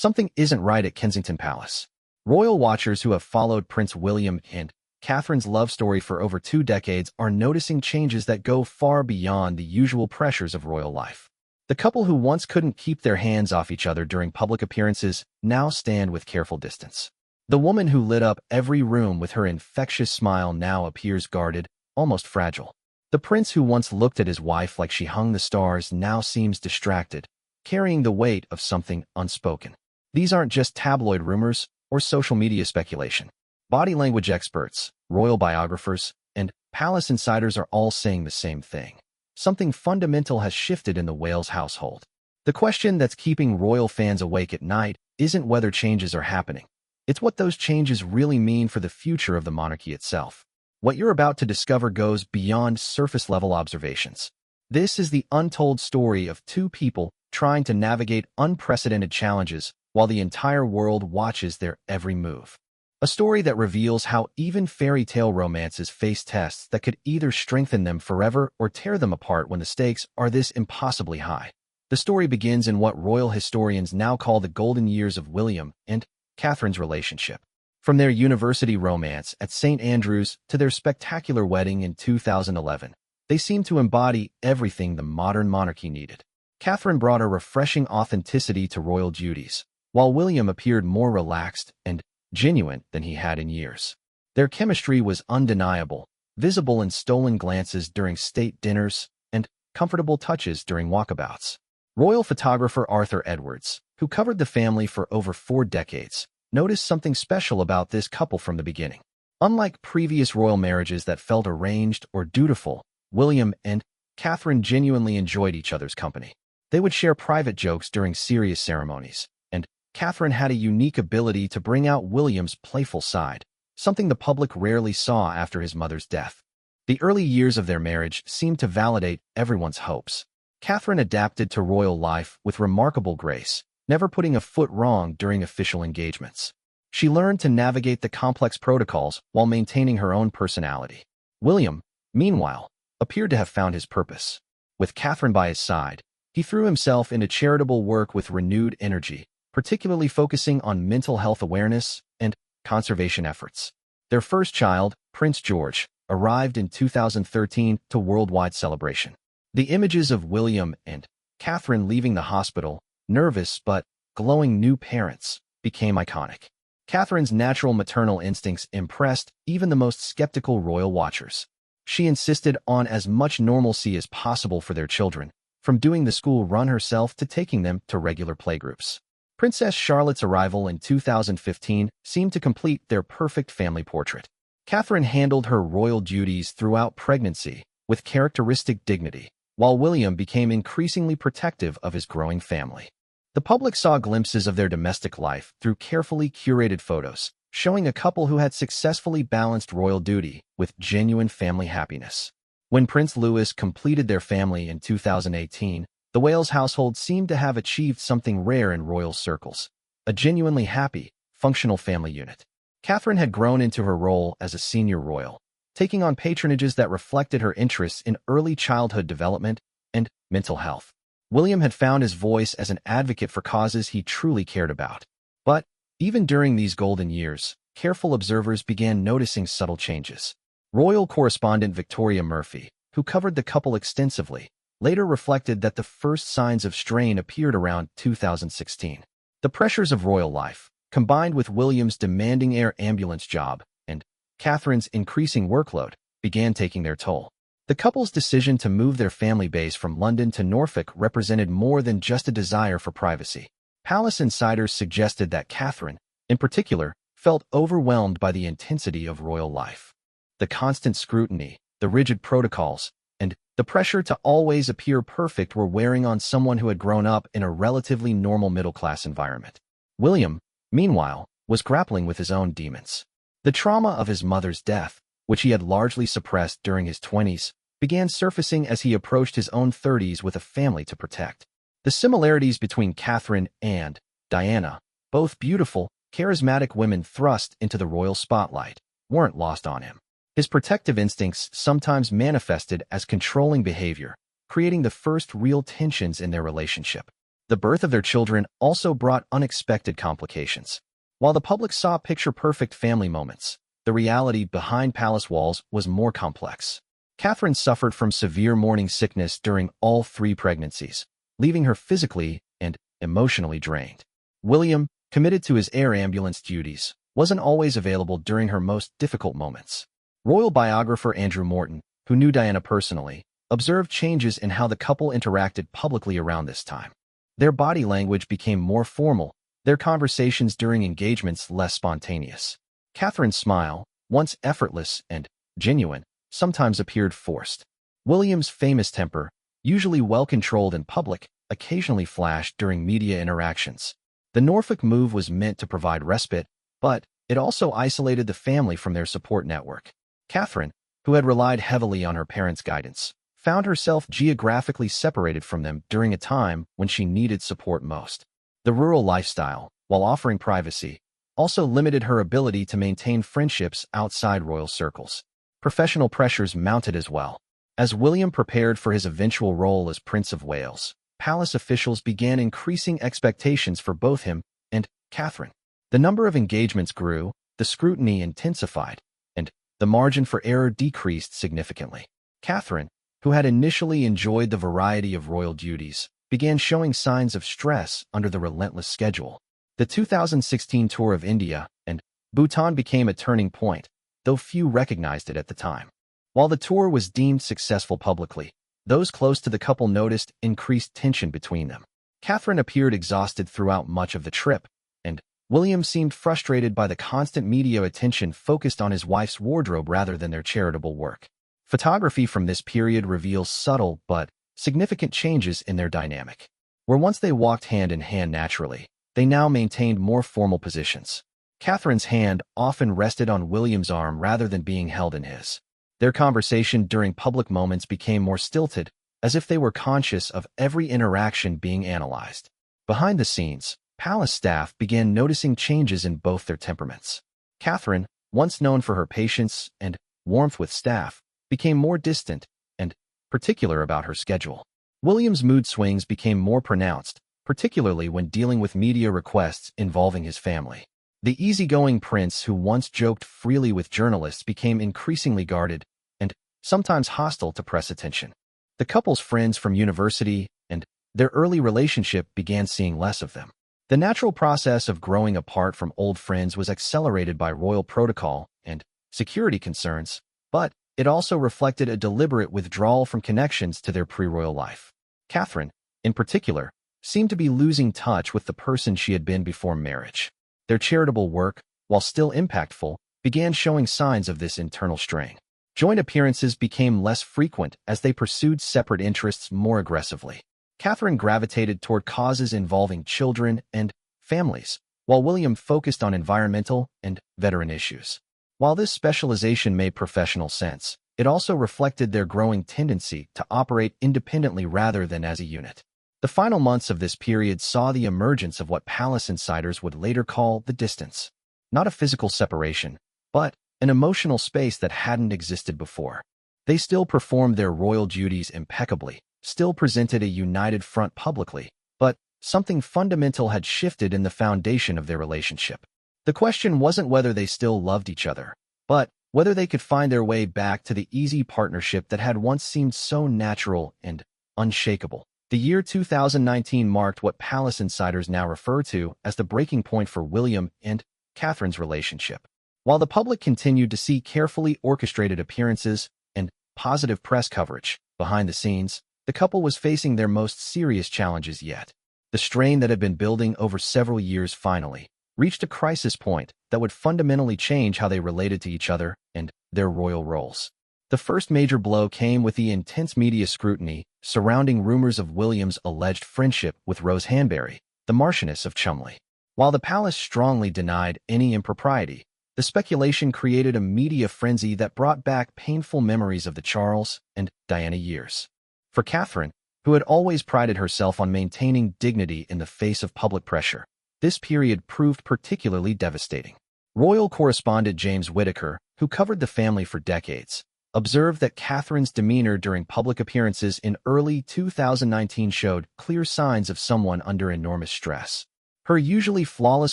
Something isn't right at Kensington Palace. Royal watchers who have followed Prince William and Catherine's love story for over 2 decades are noticing changes that go far beyond the usual pressures of royal life. The couple who once couldn't keep their hands off each other during public appearances now stand with careful distance. The woman who lit up every room with her infectious smile now appears guarded, almost fragile. The prince who once looked at his wife like she hung the stars now seems distracted, carrying the weight of something unspoken. These aren't just tabloid rumors or social media speculation. Body language experts, royal biographers, and palace insiders are all saying the same thing. Something fundamental has shifted in the Wales household. The question that's keeping royal fans awake at night isn't whether changes are happening. It's what those changes really mean for the future of the monarchy itself. What you're about to discover goes beyond surface-level observations. This is the untold story of two people trying to navigate unprecedented challenges while the entire world watches their every move. A story that reveals how even fairy tale romances face tests that could either strengthen them forever or tear them apart when the stakes are this impossibly high. The story begins in what royal historians now call the golden years of William and Catherine's relationship. From their university romance at St. Andrews to their spectacular wedding in 2011, they seem to embody everything the modern monarchy needed. Catherine brought a refreshing authenticity to royal duties, while William appeared more relaxed and genuine than he had in years. Their chemistry was undeniable, visible in stolen glances during state dinners and comfortable touches during walkabouts. Royal photographer Arthur Edwards, who covered the family for over 4 decades, noticed something special about this couple from the beginning. Unlike previous royal marriages that felt arranged or dutiful, William and Catherine genuinely enjoyed each other's company. They would share private jokes during serious ceremonies, and Catherine had a unique ability to bring out William's playful side, something the public rarely saw after his mother's death. The early years of their marriage seemed to validate everyone's hopes. Catherine adapted to royal life with remarkable grace, never putting a foot wrong during official engagements. She learned to navigate the complex protocols while maintaining her own personality. William, meanwhile, appeared to have found his purpose. With Catherine by his side, he threw himself into charitable work with renewed energy, particularly focusing on mental health awareness and conservation efforts. Their first child, Prince George, arrived in 2013 to worldwide celebration. The images of William and Catherine leaving the hospital, nervous but glowing new parents, became iconic. Catherine's natural maternal instincts impressed even the most skeptical royal watchers. She insisted on as much normalcy as possible for their children, from doing the school run herself to taking them to regular playgroups. Princess Charlotte's arrival in 2015 seemed to complete their perfect family portrait. Catherine handled her royal duties throughout pregnancy with characteristic dignity, while William became increasingly protective of his growing family. The public saw glimpses of their domestic life through carefully curated photos, showing a couple who had successfully balanced royal duty with genuine family happiness. When Prince Louis completed their family in 2018, the Wales household seemed to have achieved something rare in royal circles, a genuinely happy, functional family unit. Catherine had grown into her role as a senior royal, taking on patronages that reflected her interests in early childhood development and mental health. William had found his voice as an advocate for causes he truly cared about. But even during these golden years, careful observers began noticing subtle changes. Royal correspondent Victoria Murphy, who covered the couple extensively, later reflected that the first signs of strain appeared around 2016. The pressures of royal life, combined with William's demanding air ambulance job and Catherine's increasing workload, began taking their toll. The couple's decision to move their family base from London to Norfolk represented more than just a desire for privacy. Palace insiders suggested that Catherine, in particular, felt overwhelmed by the intensity of royal life. The constant scrutiny, the rigid protocols, and the pressure to always appear perfect were wearing on someone who had grown up in a relatively normal middle-class environment. William, meanwhile, was grappling with his own demons. The trauma of his mother's death, which he had largely suppressed during his 20s, began surfacing as he approached his own 30s with a family to protect. The similarities between Catherine and Diana, both beautiful, charismatic women thrust into the royal spotlight, weren't lost on him. His protective instincts sometimes manifested as controlling behavior, creating the first real tensions in their relationship. The birth of their children also brought unexpected complications. While the public saw picture-perfect family moments, the reality behind palace walls was more complex. Catherine suffered from severe morning sickness during all 3 pregnancies, leaving her physically and emotionally drained. William, committed to his air ambulance duties, wasn't always available during her most difficult moments. Royal biographer Andrew Morton, who knew Diana personally, observed changes in how the couple interacted publicly around this time. Their body language became more formal, their conversations during engagements less spontaneous. Catherine's smile, once effortless and genuine, sometimes appeared forced. William's famous temper, usually well-controlled in public, occasionally flashed during media interactions. The Norfolk move was meant to provide respite, but it also isolated the family from their support network. Catherine, who had relied heavily on her parents' guidance, found herself geographically separated from them during a time when she needed support most. The rural lifestyle, while offering privacy, also limited her ability to maintain friendships outside royal circles. Professional pressures mounted as well. As William prepared for his eventual role as Prince of Wales, palace officials began increasing expectations for both him and Catherine. The number of engagements grew, the scrutiny intensified, and the margin for error decreased significantly. Catherine, who had initially enjoyed the variety of royal duties, began showing signs of stress under the relentless schedule. The 2016 tour of India and Bhutan became a turning point, though few recognized it at the time. While the tour was deemed successful publicly, those close to the couple noticed increased tension between them. Catherine appeared exhausted throughout much of the trip, and William seemed frustrated by the constant media attention focused on his wife's wardrobe rather than their charitable work. Photography from this period reveals subtle but significant changes in their dynamic. Where once they walked hand in hand naturally, they now maintained more formal positions. Catherine's hand often rested on William's arm rather than being held in his. Their conversation during public moments became more stilted, as if they were conscious of every interaction being analyzed. Behind the scenes, palace staff began noticing changes in both their temperaments. Catherine, once known for her patience and warmth with staff, became more distant and particular about her schedule. William's mood swings became more pronounced, particularly when dealing with media requests involving his family. The easygoing prince who once joked freely with journalists became increasingly guarded and sometimes hostile to press attention. The couple's friends from university and their early relationship began seeing less of them. The natural process of growing apart from old friends was accelerated by royal protocol and security concerns, but it also reflected a deliberate withdrawal from connections to their pre-royal life. Catherine, in particular, seemed to be losing touch with the person she had been before marriage. Their charitable work, while still impactful, began showing signs of this internal strain. Joint appearances became less frequent as they pursued separate interests more aggressively. Catherine gravitated toward causes involving children and families, while William focused on environmental and veteran issues. While this specialization made professional sense, it also reflected their growing tendency to operate independently rather than as a unit. The final months of this period saw the emergence of what palace insiders would later call the distance. Not a physical separation, but an emotional space that hadn't existed before. They still performed their royal duties impeccably, still presented a united front publicly, but something fundamental had shifted in the foundation of their relationship. The question wasn't whether they still loved each other, but whether they could find their way back to the easy partnership that had once seemed so natural and unshakable. The year 2019 marked what palace insiders now refer to as the breaking point for William and Catherine's relationship. While the public continued to see carefully orchestrated appearances and positive press coverage, behind the scenes, the couple was facing their most serious challenges yet. The strain that had been building over several years finally reached a crisis point that would fundamentally change how they related to each other and their royal roles. The first major blow came with the intense media scrutiny surrounding rumors of William's alleged friendship with Rose Hanbury, the Marchioness of Cholmondeley. While the palace strongly denied any impropriety, the speculation created a media frenzy that brought back painful memories of the Charles and Diana years. For Catherine, who had always prided herself on maintaining dignity in the face of public pressure, this period proved particularly devastating. Royal correspondent James Whittaker, who covered the family for decades, observed that Catherine's demeanor during public appearances in early 2019 showed clear signs of someone under enormous stress. Her usually flawless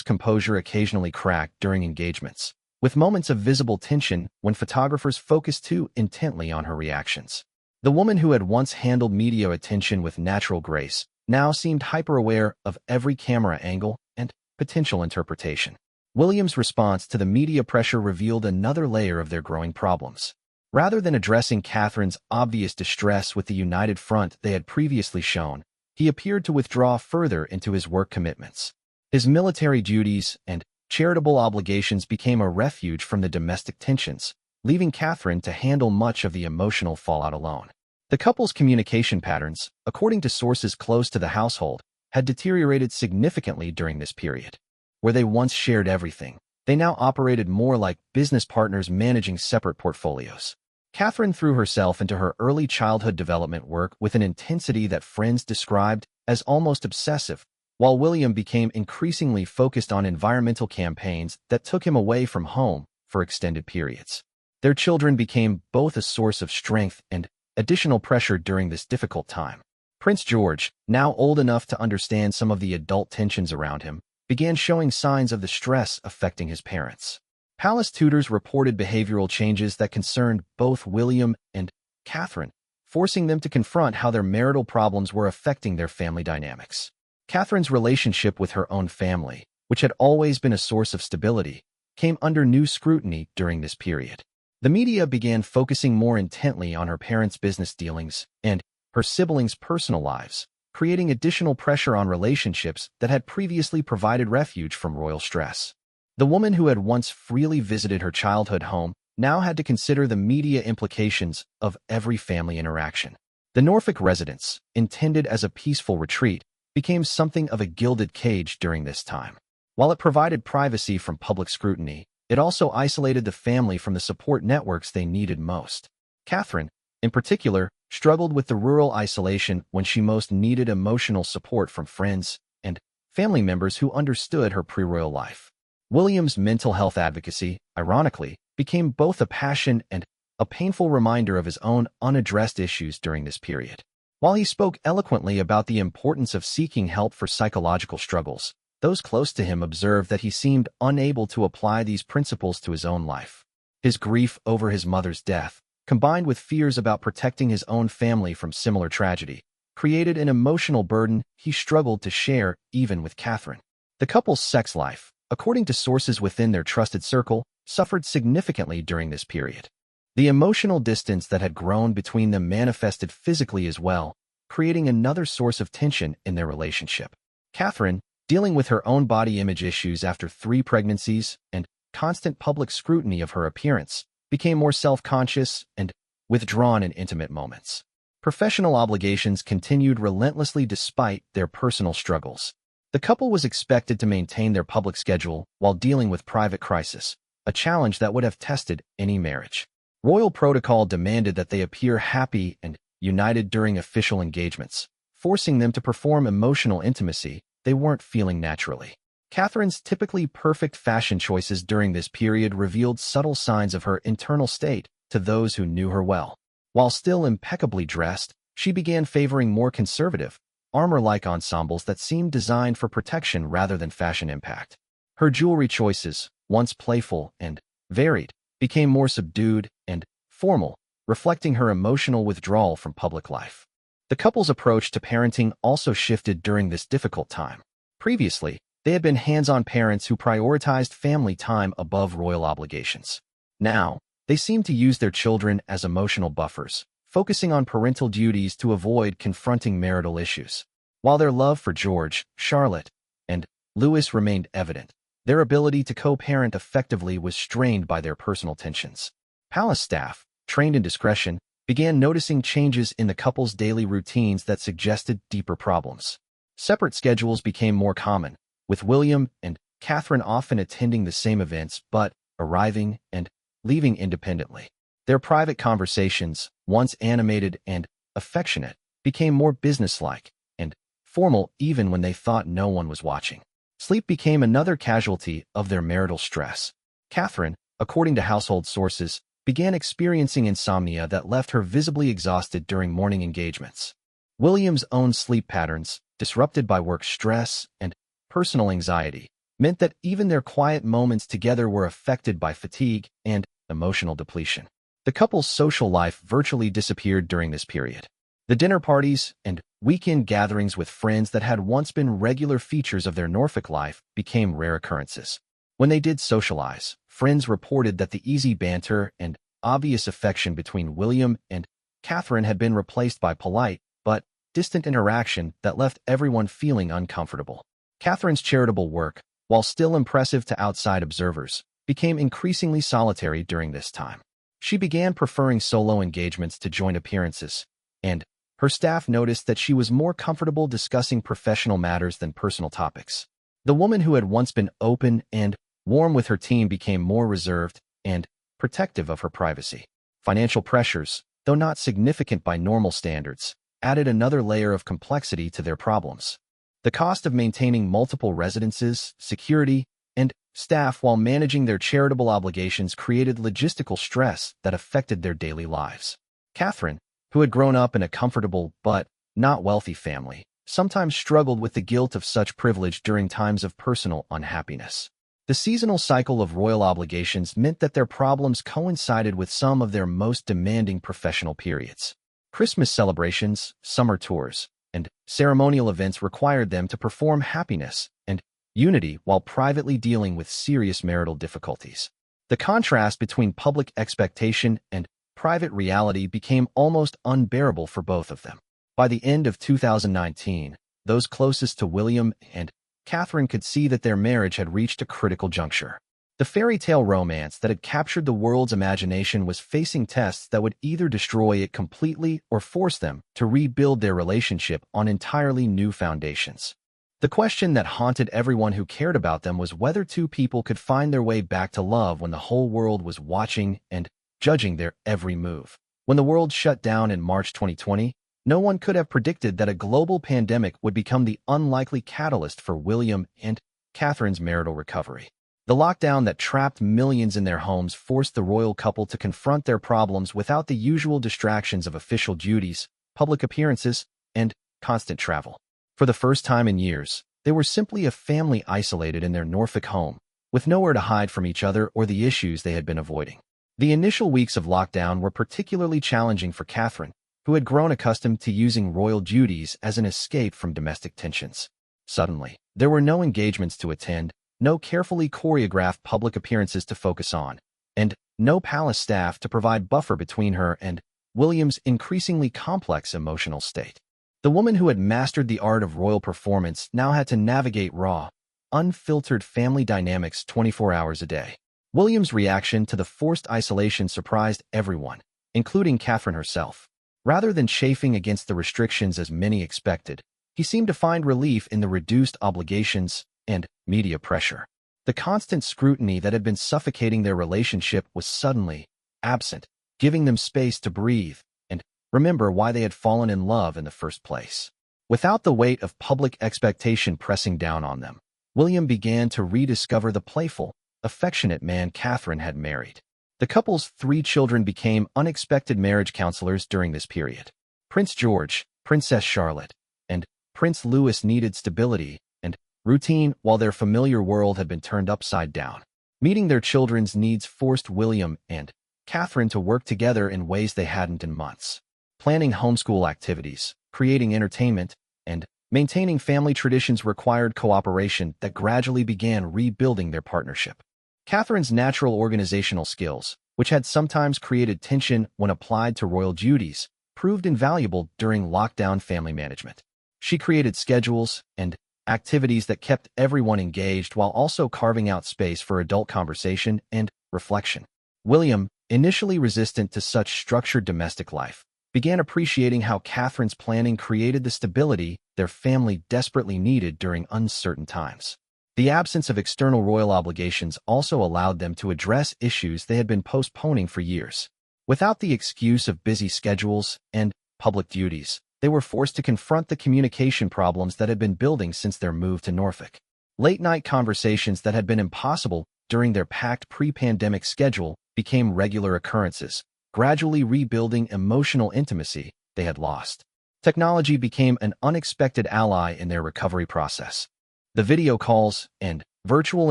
composure occasionally cracked during engagements, with moments of visible tension when photographers focused too intently on her reactions. The woman who had once handled media attention with natural grace now seemed hyper-aware of every camera angle and potential interpretation. William's response to the media pressure revealed another layer of their growing problems. Rather than addressing Catherine's obvious distress with the united front they had previously shown, he appeared to withdraw further into his work commitments. His military duties and charitable obligations became a refuge from the domestic tensions, leaving Catherine to handle much of the emotional fallout alone. The couple's communication patterns, according to sources close to the household, had deteriorated significantly during this period. Where they once shared everything, they now operated more like business partners managing separate portfolios. Catherine threw herself into her early childhood development work with an intensity that friends described as almost obsessive, while William became increasingly focused on environmental campaigns that took him away from home for extended periods. Their children became both a source of strength and additional pressure during this difficult time. Prince George, now old enough to understand some of the adult tensions around him, began showing signs of the stress affecting his parents. Palace tutors reported behavioral changes that concerned both William and Catherine, forcing them to confront how their marital problems were affecting their family dynamics. Catherine's relationship with her own family, which had always been a source of stability, came under new scrutiny during this period. The media began focusing more intently on her parents' business dealings and her siblings' personal lives, creating additional pressure on relationships that had previously provided refuge from royal stress. The woman who had once freely visited her childhood home now had to consider the media implications of every family interaction. The Norfolk residence, intended as a peaceful retreat, became something of a gilded cage during this time. While it provided privacy from public scrutiny, it also isolated the family from the support networks they needed most. Catherine, in particular, struggled with the rural isolation when she most needed emotional support from friends and family members who understood her pre-royal life. William's mental health advocacy, ironically, became both a passion and a painful reminder of his own unaddressed issues during this period. While he spoke eloquently about the importance of seeking help for psychological struggles, those close to him observed that he seemed unable to apply these principles to his own life. His grief over his mother's death, combined with fears about protecting his own family from similar tragedy, created an emotional burden he struggled to share even with Catherine. The couple's sex life, according to sources within their trusted circle, suffered significantly during this period. The emotional distance that had grown between them manifested physically as well, creating another source of tension in their relationship. Catherine, dealing with her own body image issues after 3 pregnancies and constant public scrutiny of her appearance, became more self-conscious and withdrawn in intimate moments. Professional obligations continued relentlessly despite their personal struggles. The couple was expected to maintain their public schedule while dealing with private crisis, a challenge that would have tested any marriage. Royal protocol demanded that they appear happy and united during official engagements, forcing them to perform emotional intimacy they weren't feeling naturally. Catherine's typically perfect fashion choices during this period revealed subtle signs of her internal state to those who knew her well. While still impeccably dressed, she began favoring more conservative, armor-like ensembles that seemed designed for protection rather than fashion impact. Her jewelry choices, once playful and varied, became more subdued and formal, reflecting her emotional withdrawal from public life. The couple's approach to parenting also shifted during this difficult time. Previously, they had been hands-on parents who prioritized family time above royal obligations. Now, they seemed to use their children as emotional buffers, focusing on parental duties to avoid confronting marital issues. While their love for George, Charlotte, and Louis remained evident, their ability to co-parent effectively was strained by their personal tensions. Palace staff, trained in discretion, began noticing changes in the couple's daily routines that suggested deeper problems. Separate schedules became more common, with William and Catherine often attending the same events but arriving and leaving independently. Their private conversations, once animated and affectionate, became more businesslike and formal even when they thought no one was watching. Sleep became another casualty of their marital stress. Catherine, according to household sources, began experiencing insomnia that left her visibly exhausted during morning engagements. William's own sleep patterns, disrupted by work stress and personal anxiety, meant that even their quiet moments together were affected by fatigue and emotional depletion. The couple's social life virtually disappeared during this period. The dinner parties and weekend gatherings with friends that had once been regular features of their Norfolk life became rare occurrences. When they did socialize, friends reported that the easy banter and obvious affection between William and Catherine had been replaced by polite but distant interaction that left everyone feeling uncomfortable. Catherine's charitable work, while still impressive to outside observers, became increasingly solitary during this time. She began preferring solo engagements to joint appearances, and her staff noticed that she was more comfortable discussing professional matters than personal topics. The woman who had once been open and warm with her team became more reserved and protective of her privacy. Financial pressures, though not significant by normal standards, added another layer of complexity to their problems. The cost of maintaining multiple residences, security, and staff while managing their charitable obligations created logistical stress that affected their daily lives. Catherine, who had grown up in a comfortable but not wealthy family, sometimes struggled with the guilt of such privilege during times of personal unhappiness. The seasonal cycle of royal obligations meant that their problems coincided with some of their most demanding professional periods. Christmas celebrations, summer tours, and ceremonial events required them to perform happiness and unity while privately dealing with serious marital difficulties. The contrast between public expectation and private reality became almost unbearable for both of them. By the end of 2019, those closest to William and Catherine could see that their marriage had reached a critical juncture. The fairy tale romance that had captured the world's imagination was facing tests that would either destroy it completely or force them to rebuild their relationship on entirely new foundations. The question that haunted everyone who cared about them was whether two people could find their way back to love when the whole world was watching and judging their every move. When the world shut down in March 2020, no one could have predicted that a global pandemic would become the unlikely catalyst for William and Catherine's marital recovery. The lockdown that trapped millions in their homes forced the royal couple to confront their problems without the usual distractions of official duties, public appearances, and constant travel. For the first time in years, they were simply a family isolated in their Norfolk home, with nowhere to hide from each other or the issues they had been avoiding. The initial weeks of lockdown were particularly challenging for Catherine, who had grown accustomed to using royal duties as an escape from domestic tensions. Suddenly, there were no engagements to attend, no carefully choreographed public appearances to focus on, and no palace staff to provide buffer between her and William's increasingly complex emotional state. The woman who had mastered the art of royal performance now had to navigate raw, unfiltered family dynamics 24 hours a day. William's reaction to the forced isolation surprised everyone, including Catherine herself. Rather than chafing against the restrictions as many expected, he seemed to find relief in the reduced obligations and media pressure. The constant scrutiny that had been suffocating their relationship was suddenly absent, giving them space to breathe and remember why they had fallen in love in the first place. Without the weight of public expectation pressing down on them, William began to rediscover the playful, affectionate man Catherine had married. The couple's 3 children became unexpected marriage counselors during this period. Prince George, Princess Charlotte, and Prince Louis needed stability and routine while their familiar world had been turned upside down. Meeting their children's needs forced William and Catherine to work together in ways they hadn't in months. Planning homeschool activities, creating entertainment, and maintaining family traditions required cooperation that gradually began rebuilding their partnership. Catherine's natural organizational skills, which had sometimes created tension when applied to royal duties, proved invaluable during lockdown family management. She created schedules and activities that kept everyone engaged while also carving out space for adult conversation and reflection. William, initially resistant to such structured domestic life, began appreciating how Catherine's planning created the stability their family desperately needed during uncertain times. The absence of external royal obligations also allowed them to address issues they had been postponing for years. Without the excuse of busy schedules and public duties, they were forced to confront the communication problems that had been building since their move to Norfolk. Late-night conversations that had been impossible during their packed pre-pandemic schedule became regular occurrences, gradually rebuilding emotional intimacy they had lost. Technology became an unexpected ally in their recovery process. The video calls and virtual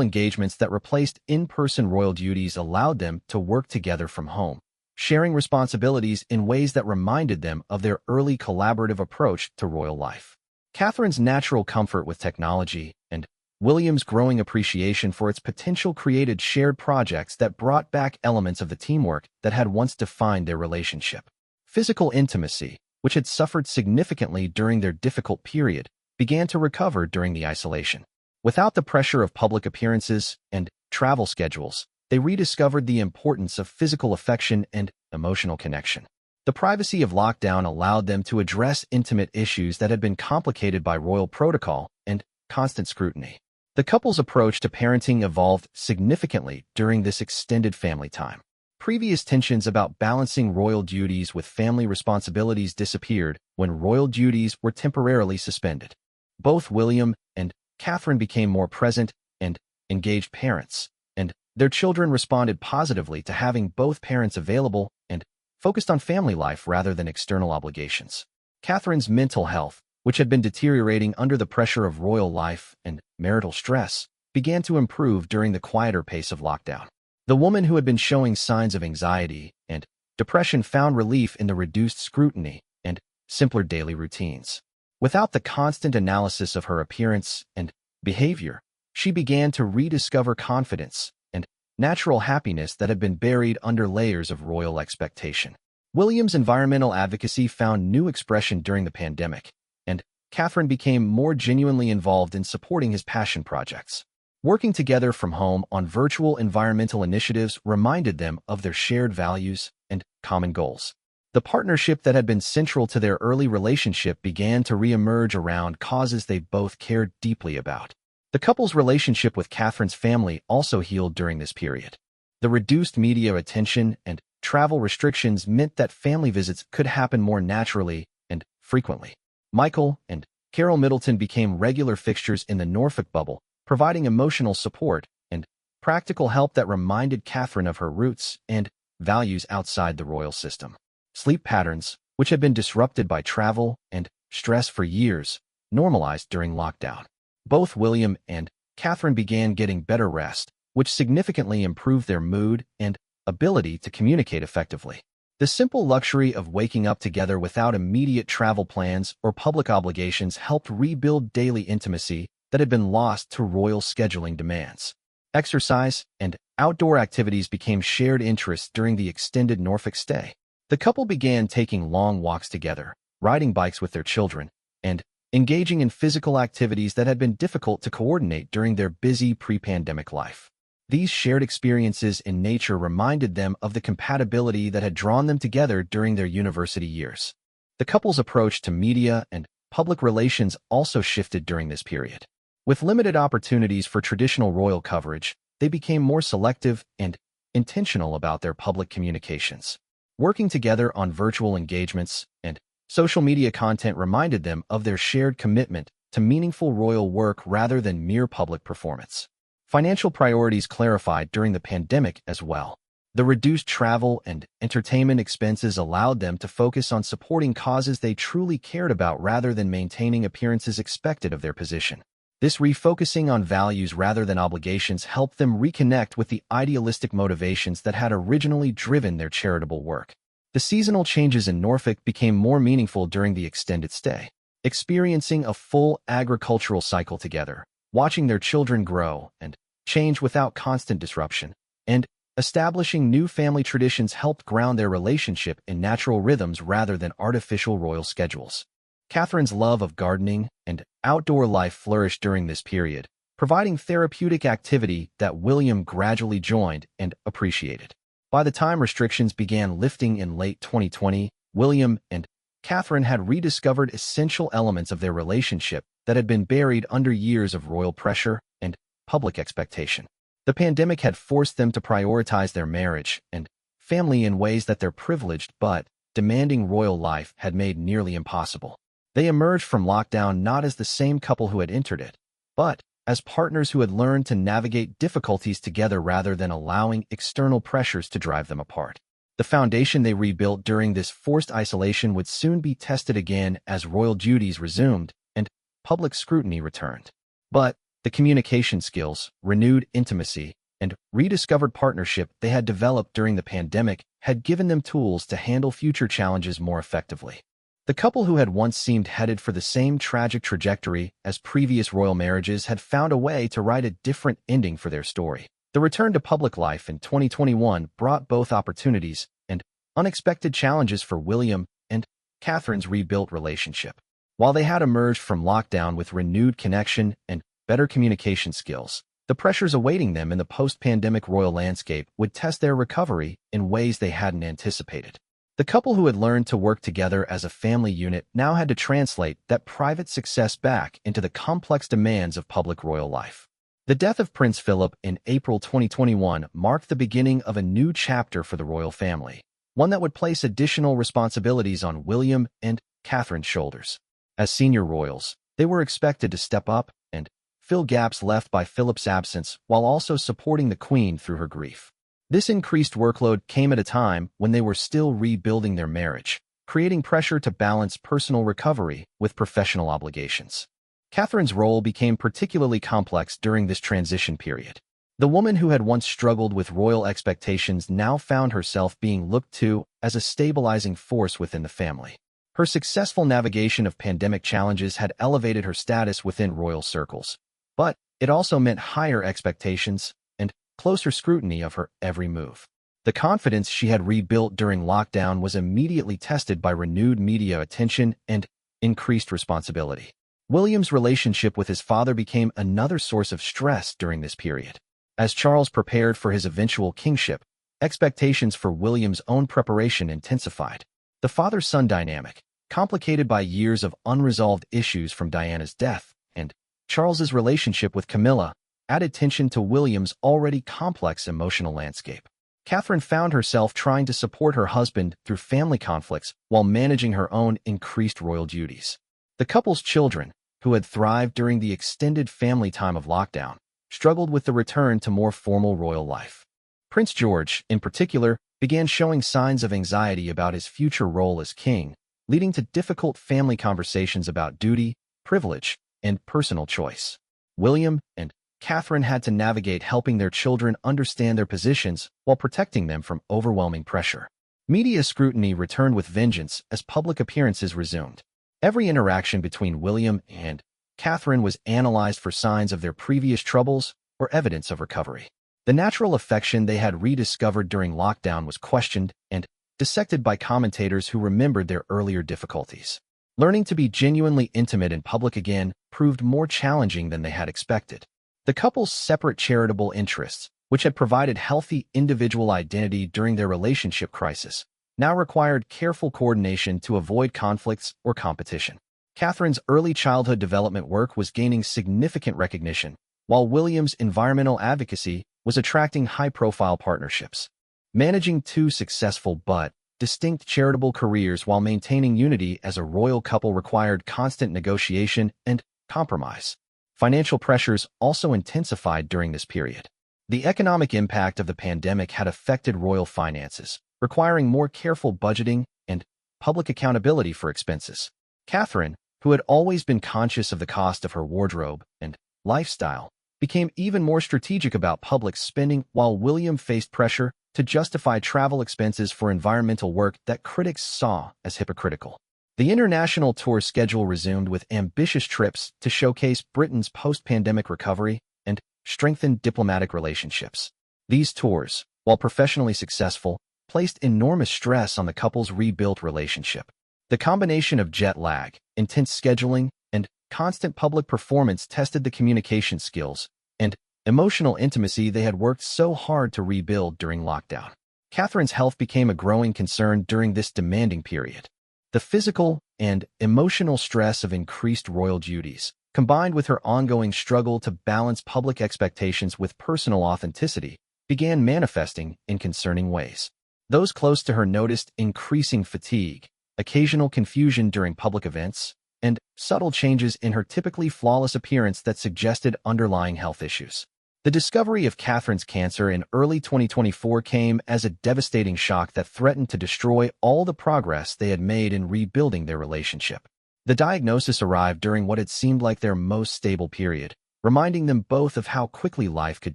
engagements that replaced in-person royal duties allowed them to work together from home, sharing responsibilities in ways that reminded them of their early collaborative approach to royal life. Catherine's natural comfort with technology and William's growing appreciation for its potential created shared projects that brought back elements of the teamwork that had once defined their relationship. Physical intimacy, which had suffered significantly during their difficult period, began to recover during the isolation. Without the pressure of public appearances and travel schedules, they rediscovered the importance of physical affection and emotional connection. The privacy of lockdown allowed them to address intimate issues that had been complicated by royal protocol and constant scrutiny. The couple's approach to parenting evolved significantly during this extended family time. Previous tensions about balancing royal duties with family responsibilities disappeared when royal duties were temporarily suspended. Both William and Catherine became more present and engaged parents, and their children responded positively to having both parents available and focused on family life rather than external obligations. Catherine's mental health, which had been deteriorating under the pressure of royal life and marital stress, began to improve during the quieter pace of lockdown. The woman who had been showing signs of anxiety and depression found relief in the reduced scrutiny and simpler daily routines. Without the constant analysis of her appearance and behavior, she began to rediscover confidence and natural happiness that had been buried under layers of royal expectation. William's environmental advocacy found new expression during the pandemic, and Catherine became more genuinely involved in supporting his passion projects. Working together from home on virtual environmental initiatives reminded them of their shared values and common goals. The partnership that had been central to their early relationship began to re-emerge around causes they both cared deeply about. The couple's relationship with Catherine's family also healed during this period. The reduced media attention and travel restrictions meant that family visits could happen more naturally and frequently. Michael and Carol Middleton became regular fixtures in the Norfolk bubble, providing emotional support and practical help that reminded Catherine of her roots and values outside the royal system. Sleep patterns, which had been disrupted by travel and stress for years, normalized during lockdown. Both William and Catherine began getting better rest, which significantly improved their mood and ability to communicate effectively. The simple luxury of waking up together without immediate travel plans or public obligations helped rebuild daily intimacy that had been lost to royal scheduling demands. Exercise and outdoor activities became shared interests during the extended Norfolk stay. The couple began taking long walks together, riding bikes with their children, and engaging in physical activities that had been difficult to coordinate during their busy pre-pandemic life. These shared experiences in nature reminded them of the compatibility that had drawn them together during their university years. The couple's approach to media and public relations also shifted during this period. With limited opportunities for traditional royal coverage, they became more selective and intentional about their public communications. Working together on virtual engagements and social media content reminded them of their shared commitment to meaningful royal work rather than mere public performance. Financial priorities clarified during the pandemic as well. The reduced travel and entertainment expenses allowed them to focus on supporting causes they truly cared about rather than maintaining appearances expected of their position. This refocusing on values rather than obligations helped them reconnect with the idealistic motivations that had originally driven their charitable work. The seasonal changes in Norfolk became more meaningful during the extended stay. Experiencing a full agricultural cycle together, watching their children grow and change without constant disruption, and establishing new family traditions helped ground their relationship in natural rhythms rather than artificial royal schedules. Catherine's love of gardening and outdoor life flourished during this period, providing therapeutic activity that William gradually joined and appreciated. By the time restrictions began lifting in late 2020, William and Catherine had rediscovered essential elements of their relationship that had been buried under years of royal pressure and public expectation. The pandemic had forced them to prioritize their marriage and family in ways that their privileged but demanding royal life had made nearly impossible. They emerged from lockdown not as the same couple who had entered it, but as partners who had learned to navigate difficulties together rather than allowing external pressures to drive them apart. The foundation they rebuilt during this forced isolation would soon be tested again as royal duties resumed and public scrutiny returned. But the communication skills, renewed intimacy, and rediscovered partnership they had developed during the pandemic had given them tools to handle future challenges more effectively. The couple who had once seemed headed for the same tragic trajectory as previous royal marriages had found a way to write a different ending for their story. The return to public life in 2021 brought both opportunities and unexpected challenges for William and Catherine's rebuilt relationship. While they had emerged from lockdown with renewed connection and better communication skills, the pressures awaiting them in the post-pandemic royal landscape would test their recovery in ways they hadn't anticipated. The couple who had learned to work together as a family unit now had to translate that private success back into the complex demands of public royal life. The death of Prince Philip in April 2021 marked the beginning of a new chapter for the royal family, one that would place additional responsibilities on William and Catherine's shoulders. As senior royals, they were expected to step up and fill gaps left by Philip's absence while also supporting the Queen through her grief. This increased workload came at a time when they were still rebuilding their marriage, creating pressure to balance personal recovery with professional obligations. Catherine's role became particularly complex during this transition period. The woman who had once struggled with royal expectations now found herself being looked to as a stabilizing force within the family. Her successful navigation of pandemic challenges had elevated her status within royal circles, but it also meant higher expectations and closer scrutiny of her every move. The confidence she had rebuilt during lockdown was immediately tested by renewed media attention and increased responsibility. William's relationship with his father became another source of stress during this period. As Charles prepared for his eventual kingship, expectations for William's own preparation intensified. The father-son dynamic, complicated by years of unresolved issues from Diana's death, and Charles's relationship with Camilla, added tension to William's already complex emotional landscape. Catherine found herself trying to support her husband through family conflicts while managing her own increased royal duties. The couple's children, who had thrived during the extended family time of lockdown, struggled with the return to more formal royal life. Prince George, in particular, began showing signs of anxiety about his future role as king, leading to difficult family conversations about duty, privilege, and personal choice. William and Catherine had to navigate helping their children understand their positions while protecting them from overwhelming pressure. Media scrutiny returned with vengeance as public appearances resumed. Every interaction between William and Catherine was analyzed for signs of their previous troubles or evidence of recovery. The natural affection they had rediscovered during lockdown was questioned and dissected by commentators who remembered their earlier difficulties. Learning to be genuinely intimate in public again proved more challenging than they had expected. The couple's separate charitable interests, which had provided healthy individual identity during their relationship crisis, now required careful coordination to avoid conflicts or competition. Catherine's early childhood development work was gaining significant recognition, while William's environmental advocacy was attracting high-profile partnerships. Managing two successful but distinct charitable careers while maintaining unity as a royal couple required constant negotiation and compromise. Financial pressures also intensified during this period. The economic impact of the pandemic had affected royal finances, requiring more careful budgeting and public accountability for expenses. Catherine, who had always been conscious of the cost of her wardrobe and lifestyle, became even more strategic about public spending, while William faced pressure to justify travel expenses for environmental work that critics saw as hypocritical. The international tour schedule resumed with ambitious trips to showcase Britain's post-pandemic recovery and strengthen diplomatic relationships. These tours, while professionally successful, placed enormous stress on the couple's rebuilt relationship. The combination of jet lag, intense scheduling, and constant public performance tested the communication skills and emotional intimacy they had worked so hard to rebuild during lockdown. Catherine's health became a growing concern during this demanding period. The physical and emotional stress of increased royal duties, combined with her ongoing struggle to balance public expectations with personal authenticity, began manifesting in concerning ways. Those close to her noticed increasing fatigue, occasional confusion during public events, and subtle changes in her typically flawless appearance that suggested underlying health issues. The discovery of Catherine's cancer in early 2024 came as a devastating shock that threatened to destroy all the progress they had made in rebuilding their relationship. The diagnosis arrived during what had seemed like their most stable period, reminding them both of how quickly life could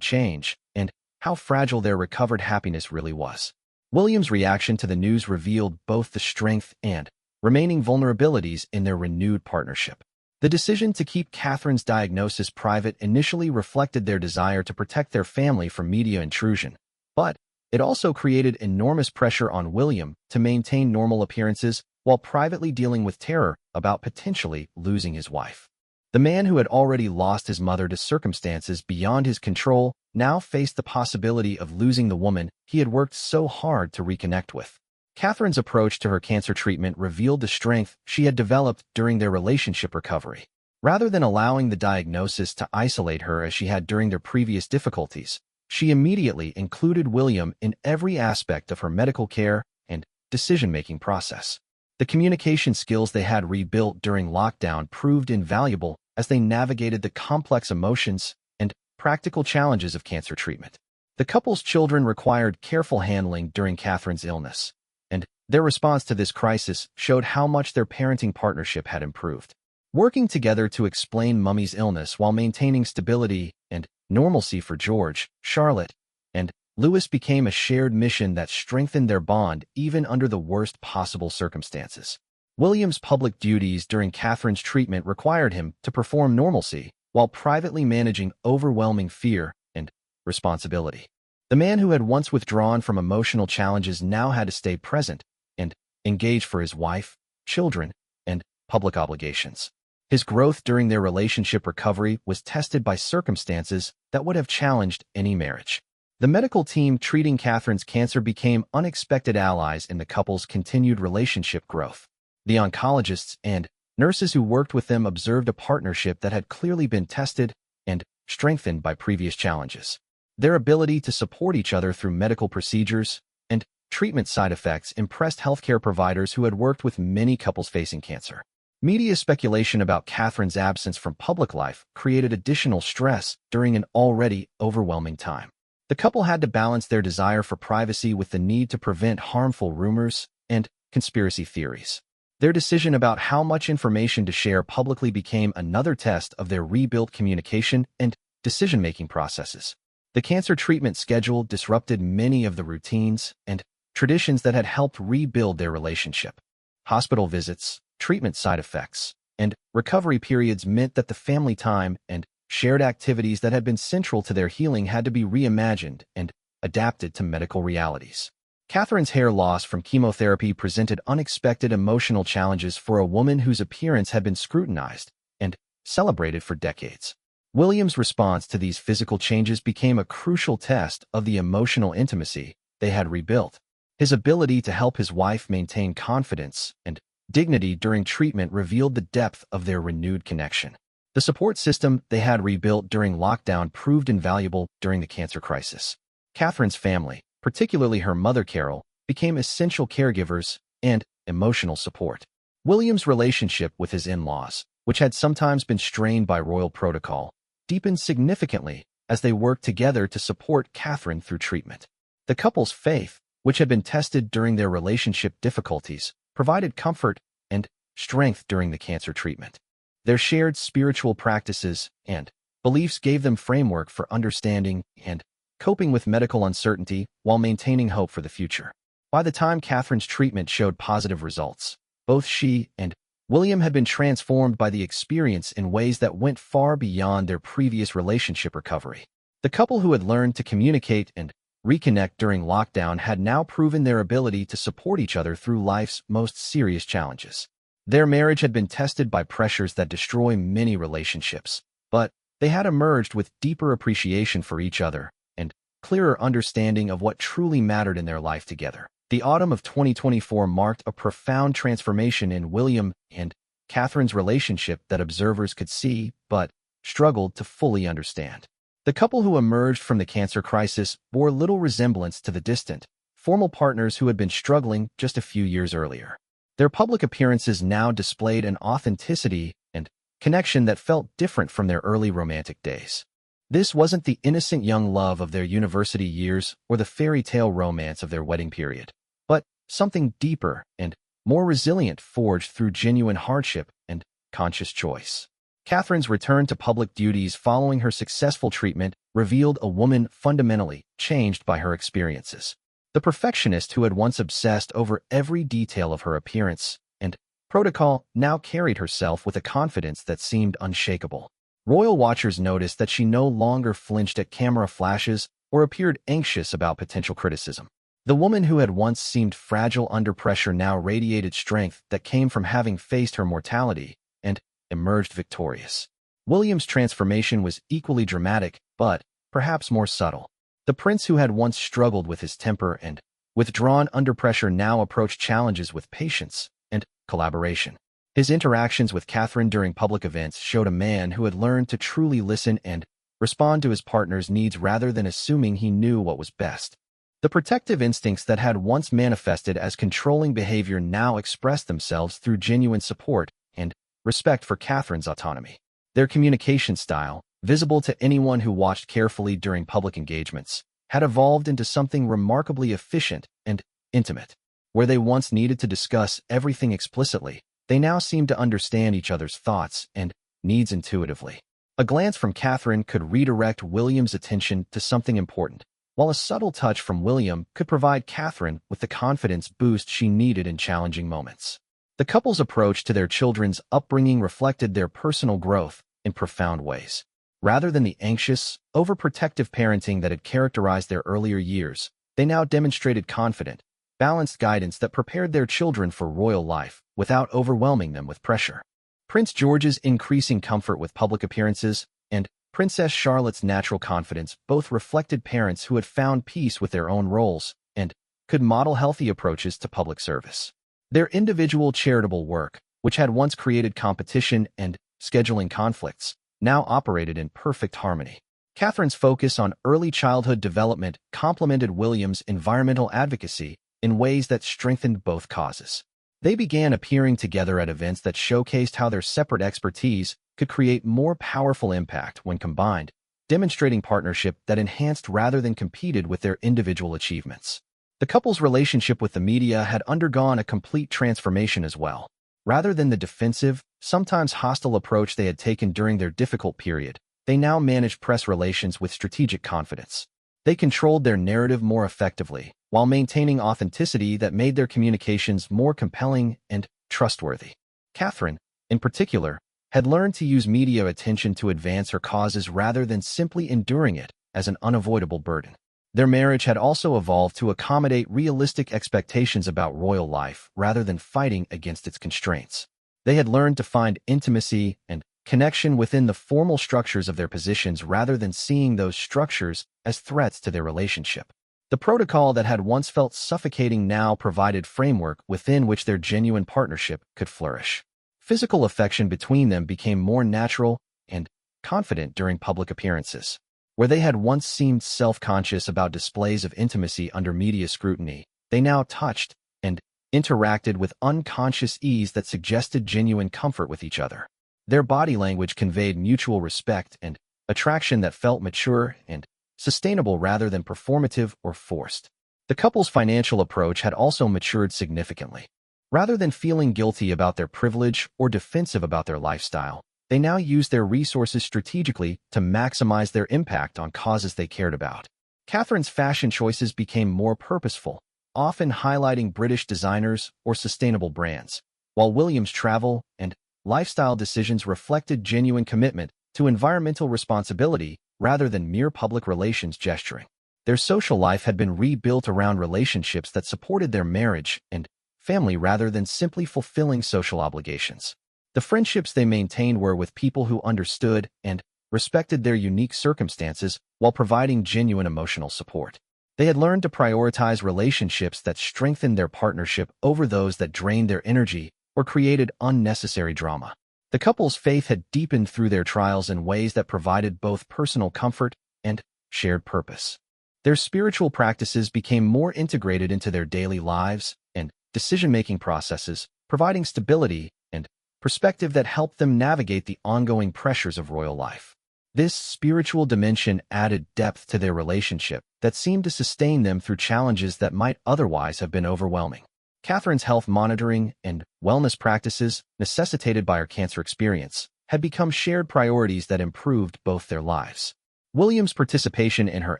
change and how fragile their recovered happiness really was. William's reaction to the news revealed both the strength and remaining vulnerabilities in their renewed partnership. The decision to keep Catherine's diagnosis private initially reflected their desire to protect their family from media intrusion, but it also created enormous pressure on William to maintain normal appearances while privately dealing with terror about potentially losing his wife. The man who had already lost his mother to circumstances beyond his control now faced the possibility of losing the woman he had worked so hard to reconnect with. Catherine's approach to her cancer treatment revealed the strength she had developed during their relationship recovery. Rather than allowing the diagnosis to isolate her as she had during their previous difficulties, she immediately included William in every aspect of her medical care and decision-making process. The communication skills they had rebuilt during lockdown proved invaluable as they navigated the complex emotions and practical challenges of cancer treatment. The couple's children required careful handling during Catherine's illness, and their response to this crisis showed how much their parenting partnership had improved. Working together to explain Mummy's illness while maintaining stability and normalcy for George, Charlotte, and Louis became a shared mission that strengthened their bond even under the worst possible circumstances. William's public duties during Catherine's treatment required him to perform normalcy while privately managing overwhelming fear and responsibility. The man who had once withdrawn from emotional challenges now had to stay present and engage for his wife, children, and public obligations. His growth during their relationship recovery was tested by circumstances that would have challenged any marriage. The medical team treating Catherine's cancer became unexpected allies in the couple's continued relationship growth. The oncologists and nurses who worked with them observed a partnership that had clearly been tested and strengthened by previous challenges. Their ability to support each other through medical procedures and treatment side effects impressed healthcare providers who had worked with many couples facing cancer. Media speculation about Catherine's absence from public life created additional stress during an already overwhelming time. The couple had to balance their desire for privacy with the need to prevent harmful rumors and conspiracy theories. Their decision about how much information to share publicly became another test of their rebuilt communication and decision-making processes. The cancer treatment schedule disrupted many of the routines and traditions that had helped rebuild their relationship. Hospital visits, treatment side effects, and recovery periods meant that the family time and shared activities that had been central to their healing had to be reimagined and adapted to medical realities. Catherine's hair loss from chemotherapy presented unexpected emotional challenges for a woman whose appearance had been scrutinized and celebrated for decades. William's response to these physical changes became a crucial test of the emotional intimacy they had rebuilt. His ability to help his wife maintain confidence and dignity during treatment revealed the depth of their renewed connection. The support system they had rebuilt during lockdown proved invaluable during the cancer crisis. Catherine's family, particularly her mother Carol, became essential caregivers and emotional support. William's relationship with his in-laws, which had sometimes been strained by royal protocol, deepened significantly as they worked together to support Catherine through treatment. The couple's faith, which had been tested during their relationship difficulties, provided comfort and strength during the cancer treatment. Their shared spiritual practices and beliefs gave them framework for understanding and coping with medical uncertainty while maintaining hope for the future. By the time Catherine's treatment showed positive results, both she and William had been transformed by the experience in ways that went far beyond their previous relationship recovery. The couple who had learned to communicate and reconnect during lockdown had now proven their ability to support each other through life's most serious challenges. Their marriage had been tested by pressures that destroy many relationships, but they had emerged with deeper appreciation for each other and clearer understanding of what truly mattered in their life together. The autumn of 2024 marked a profound transformation in William and Catherine's relationship that observers could see but struggled to fully understand. The couple who emerged from the cancer crisis bore little resemblance to the distant, formal partners who had been struggling just a few years earlier. Their public appearances now displayed an authenticity and connection that felt different from their early romantic days. This wasn't the innocent young love of their university years or the fairy tale romance of their wedding period, but something deeper and more resilient forged through genuine hardship and conscious choice. Catherine's return to public duties following her successful treatment revealed a woman fundamentally changed by her experiences. The perfectionist who had once obsessed over every detail of her appearance and protocol now carried herself with a confidence that seemed unshakable. Royal watchers noticed that she no longer flinched at camera flashes or appeared anxious about potential criticism. The woman who had once seemed fragile under pressure now radiated strength that came from having faced her mortality and emerged victorious. William's transformation was equally dramatic, but perhaps more subtle. The prince who had once struggled with his temper and withdrawn under pressure now approached challenges with patience and collaboration. His interactions with Catherine during public events showed a man who had learned to truly listen and respond to his partner's needs rather than assuming he knew what was best. The protective instincts that had once manifested as controlling behavior now expressed themselves through genuine support and respect for Catherine's autonomy. Their communication style, visible to anyone who watched carefully during public engagements, had evolved into something remarkably efficient and intimate. Where they once needed to discuss everything explicitly, they now seemed to understand each other's thoughts and needs intuitively. A glance from Catherine could redirect William's attention to something important, while a subtle touch from William could provide Catherine with the confidence boost she needed in challenging moments. The couple's approach to their children's upbringing reflected their personal growth in profound ways. Rather than the anxious, overprotective parenting that had characterized their earlier years, they now demonstrated confident, balanced guidance that prepared their children for royal life without overwhelming them with pressure. Prince George's increasing comfort with public appearances and Princess Charlotte's natural confidence both reflected parents who had found peace with their own roles and could model healthy approaches to public service. Their individual charitable work, which had once created competition and scheduling conflicts, now operated in perfect harmony. Catherine's focus on early childhood development complemented William's environmental advocacy in ways that strengthened both causes. They began appearing together at events that showcased how their separate expertise could create more powerful impact when combined, demonstrating partnership that enhanced rather than competed with their individual achievements. The couple's relationship with the media had undergone a complete transformation as well. Rather than the defensive, sometimes hostile approach they had taken during their difficult period, they now managed press relations with strategic confidence. They controlled their narrative more effectively, while maintaining authenticity that made their communications more compelling and trustworthy. Catherine, in particular, had learned to use media attention to advance her causes rather than simply enduring it as an unavoidable burden. Their marriage had also evolved to accommodate realistic expectations about royal life rather than fighting against its constraints. They had learned to find intimacy and connection within the formal structures of their positions rather than seeing those structures as threats to their relationship. The protocol that had once felt suffocating now provided framework within which their genuine partnership could flourish. Physical affection between them became more natural and confident during public appearances. Where they had once seemed self-conscious about displays of intimacy under media scrutiny, they now touched and interacted with unconscious ease that suggested genuine comfort with each other. Their body language conveyed mutual respect and attraction that felt mature and sustainable rather than performative or forced. The couple's financial approach had also matured significantly. Rather than feeling guilty about their privilege or defensive about their lifestyle, they now used their resources strategically to maximize their impact on causes they cared about. Catherine's fashion choices became more purposeful, often highlighting British designers or sustainable brands, while William's travel and lifestyle decisions reflected genuine commitment to environmental responsibility rather than mere public relations gesturing. Their social life had been rebuilt around relationships that supported their marriage and family rather than simply fulfilling social obligations. The friendships they maintained were with people who understood and respected their unique circumstances while providing genuine emotional support. They had learned to prioritize relationships that strengthened their partnership over those that drained their energy or created unnecessary drama. The couple's faith had deepened through their trials in ways that provided both personal comfort and shared purpose. Their spiritual practices became more integrated into their daily lives and decision-making processes, providing stability and perspective that helped them navigate the ongoing pressures of royal life. This spiritual dimension added depth to their relationship that seemed to sustain them through challenges that might otherwise have been overwhelming. Catherine's health monitoring and wellness practices, necessitated by her cancer experience, had become shared priorities that improved both their lives. William's participation in her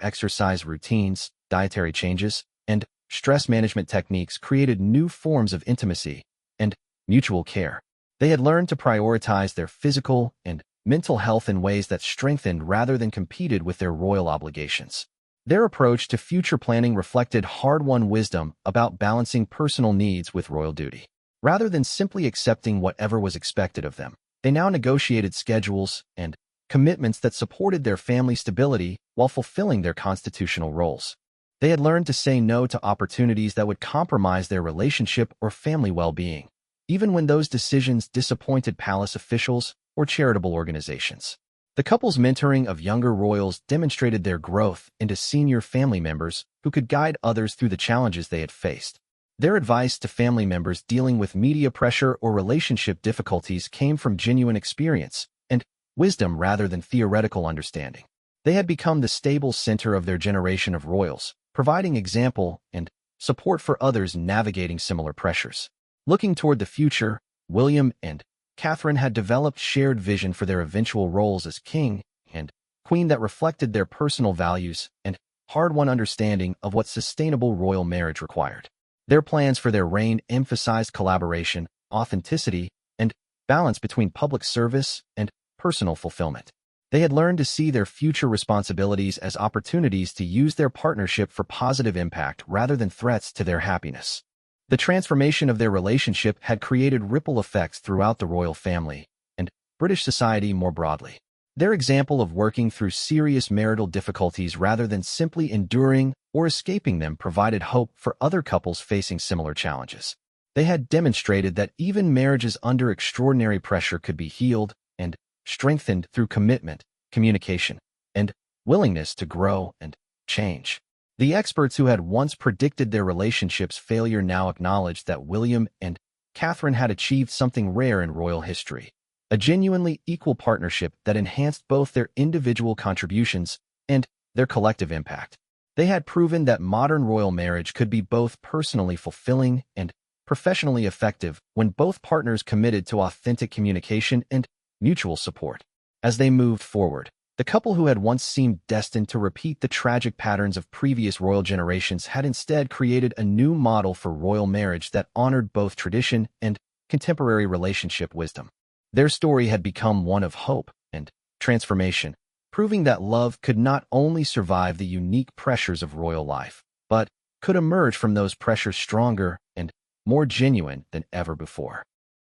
exercise routines, dietary changes, and stress management techniques created new forms of intimacy and mutual care. They had learned to prioritize their physical and mental health in ways that strengthened rather than competed with their royal obligations. Their approach to future planning reflected hard-won wisdom about balancing personal needs with royal duty. Rather than simply accepting whatever was expected of them, they now negotiated schedules and commitments that supported their family stability while fulfilling their constitutional roles. They had learned to say no to opportunities that would compromise their relationship or family well-being, even when those decisions disappointed palace officials or charitable organizations. The couple's mentoring of younger royals demonstrated their growth into senior family members who could guide others through the challenges they had faced. Their advice to family members dealing with media pressure or relationship difficulties came from genuine experience and wisdom rather than theoretical understanding. They had become the stable center of their generation of royals, providing example and support for others navigating similar pressures. Looking toward the future, William and Catherine had developed shared vision for their eventual roles as king and queen that reflected their personal values and hard-won understanding of what sustainable royal marriage required. Their plans for their reign emphasized collaboration, authenticity, and balance between public service and personal fulfillment. They had learned to see their future responsibilities as opportunities to use their partnership for positive impact rather than threats to their happiness. The transformation of their relationship had created ripple effects throughout the royal family and British society more broadly. Their example of working through serious marital difficulties rather than simply enduring or escaping them provided hope for other couples facing similar challenges. They had demonstrated that even marriages under extraordinary pressure could be healed and strengthened through commitment, communication, and willingness to grow and change. The experts who had once predicted their relationship's failure now acknowledged that William and Catherine had achieved something rare in royal history, a genuinely equal partnership that enhanced both their individual contributions and their collective impact. They had proven that modern royal marriage could be both personally fulfilling and professionally effective when both partners committed to authentic communication and mutual support. As they moved forward, the couple who had once seemed destined to repeat the tragic patterns of previous royal generations had instead created a new model for royal marriage that honored both tradition and contemporary relationship wisdom. Their story had become one of hope and transformation, proving that love could not only survive the unique pressures of royal life, but could emerge from those pressures stronger and more genuine than ever before.